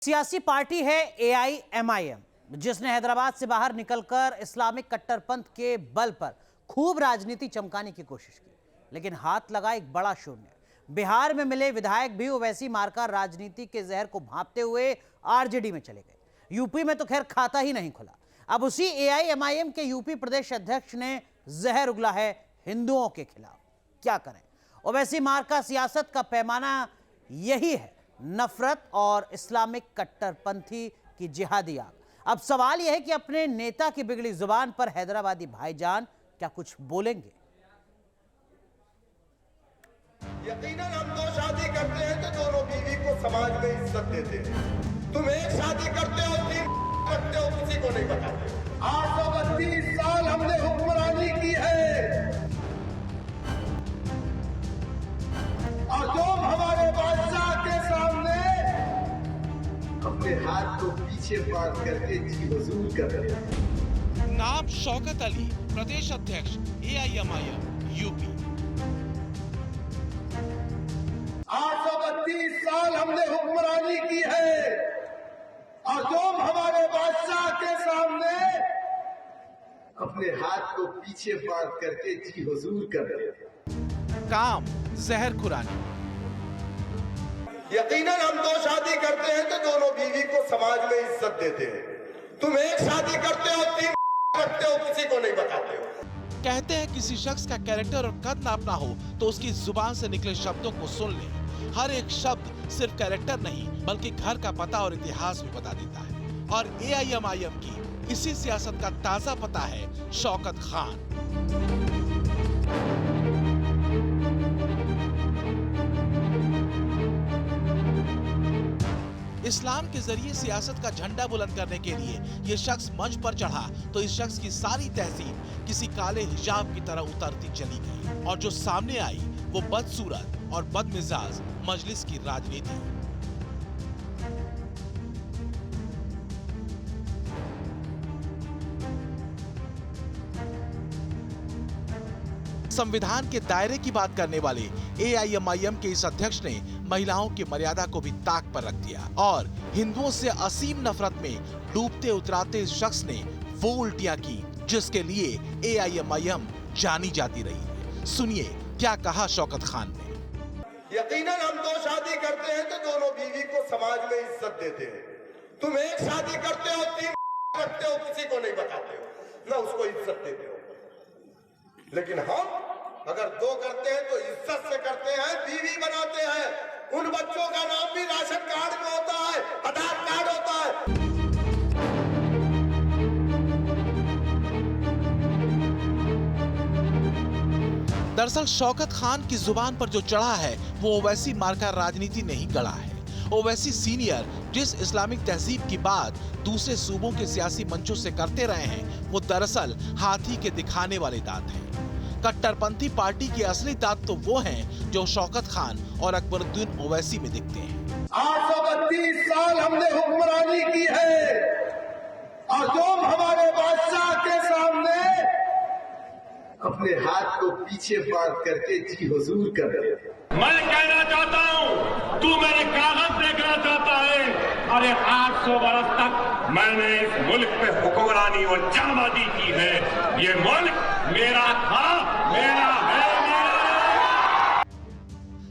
सियासी पार्टी है एआईएमआईएम, जिसने हैदराबाद से बाहर निकलकर इस्लामिक कट्टरपंथ के बल पर खूब राजनीति चमकाने की कोशिश की, लेकिन हाथ लगा एक बड़ा शून्य। बिहार में मिले विधायक भी ओवैसी मारकर राजनीति के जहर को भांपते हुए आरजेडी में चले गए। यूपी में तो खैर खाता ही नहीं खुला। अब उसी एआईएमआईएम के यूपी प्रदेश अध्यक्ष ने जहर उगला है हिंदुओं के खिलाफ। क्या करें? ओवैसी मार्का सियासत का पैमाना यही है, नफरत और इस्लामिक कट्टरपंथी की जिहादी आग। अब सवाल यह है कि अपने नेता की बिगड़ी जुबान पर हैदराबादी भाईजान क्या कुछ बोलेंगे? यकीनन हम दो शादी करते हैं तो दोनों बीवी को समाज में इज्जत देते हैं। तुम एक शादी करते हो, तीन करते हो, किसी को नहीं बताते। 832 साल हमने हुक्मरानी की है और तुम हमारे बादशाह के सामने अपने हाथ को पीछे पार करके जी हुजूर कर रहे हैं। नाम शौकत अली, प्रदेश अध्यक्ष एआईएमआईएम यूपी। 832 साल हमने हुक्मरानी की है और तुम हमारे बादशाह के सामने अपने हाथ को पीछे पार करके जी हुजूर कर रहे हैं। काम जहर खुरानी। यकीनन हम दो शादी करते हैं तो दोनों बीवी को समाज में इज्जत देते हैं। तुम एक शादी करते हो, तीन करते हो, किसी को नहीं बताते हो। कहते हैं किसी शख्स का कैरेक्टर और कद नापना हो तो उसकी जुबान से निकले शब्दों को सुन ले। हर एक शब्द सिर्फ कैरेक्टर नहीं बल्कि घर का पता और इतिहास भी बता देता है। और एआईएमआईएम की इसी सियासत का ताजा पता है शौकत खान। इस्लाम के जरिए सियासत का झंडा बुलंद करने के लिए ये शख्स मंच पर चढ़ा तो इस शख्स की सारी तहजीब किसी काले हिजाब की तरह उतरती चली गई और जो सामने आई वो बदसूरत और बदमिजाज मजलिस की राजनीति। संविधान के दायरे की बात करने वाले एआईएमआईएम के इस अध्यक्ष ने महिलाओं की मर्यादा को भी ताक पर रख दिया और हिंदुओं से असीम नफरत में डूबते उतराते इस शख्स ने वो उल्टियां की जिसके लिए एआईएमआईएम जानी जाती रही है। सुनिए क्या कहा शौकत खान ने। यकीनन हम दो शादी करते हैं तो दोनों बीवी को समाज में इज्जत देते हैं। तुम एक शादी करते हो, तीन करते हो, किसी को नहीं बताते हो, ना उसको इज्जत देते हो। लेकिन हम अगर दो करते हैं तो इज्जत से करते हैं, बीवी बनाते हैं। उन बच्चों का नाम भी राशन कार्ड में होता है, आधार कार्ड होता है। दरअसल शौकत खान की जुबान पर जो चढ़ा है वो ओवैसी मार्का राजनीति नहीं गढ़ा है। ओवैसी सीनियर जिस इस्लामिक तहजीब की बात दूसरे सूबों के सियासी मंचों से करते रहे हैं वो दरअसल हाथी के दिखाने वाले दांत हैं। कट्टरपंथी पार्टी के असली दांत तो वो हैं जो शौकत खान और अकबरुद्दीन ओवैसी में दिखते हैं। 832 साल हमने हुक्मरानी की है और तुम हमारे बादशाह के सामने अपने हाथ को पीछे पार करके जी हुजूर कर रहे हैं। मैं कहना चाहता हूँ, तू मेरे कागज देखना चाहता है। अरे 800 बरस तक मैंने इस मुल्क पे हुक्मरानी और जामादी की है। ये मुल्क मेरा था, मेरा है, मेरा।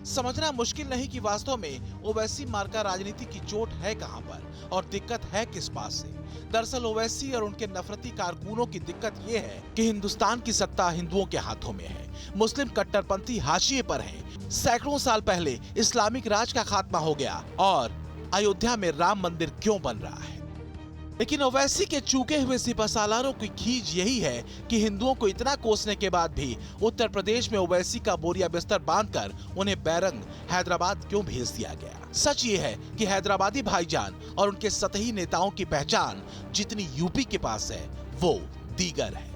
समझना मुश्किल नहीं कि वास्तव में ओवैसी मार्का राजनीति की चोट है कहां पर और दिक्कत है किस बात से। दरअसल ओवैसी और उनके नफरती कारकुनों की दिक्कत ये है कि हिंदुस्तान की सत्ता हिंदुओं के हाथों में है। मुस्लिम कट्टरपंथी हाशिए पर हैं। सैकड़ों साल पहले इस्लामिक राज का खात्मा हो गया और अयोध्या में राम मंदिर क्यों बन रहा है। लेकिन ओवैसी के चूके हुए सिपहसालारों की खींच यही है कि हिंदुओं को इतना कोसने के बाद भी उत्तर प्रदेश में ओवैसी का बोरिया बिस्तर बांधकर उन्हें बैरंग हैदराबाद क्यों भेज दिया गया। सच ये है कि हैदराबादी भाईजान और उनके सतही नेताओं की पहचान जितनी यूपी के पास है वो दीगर है।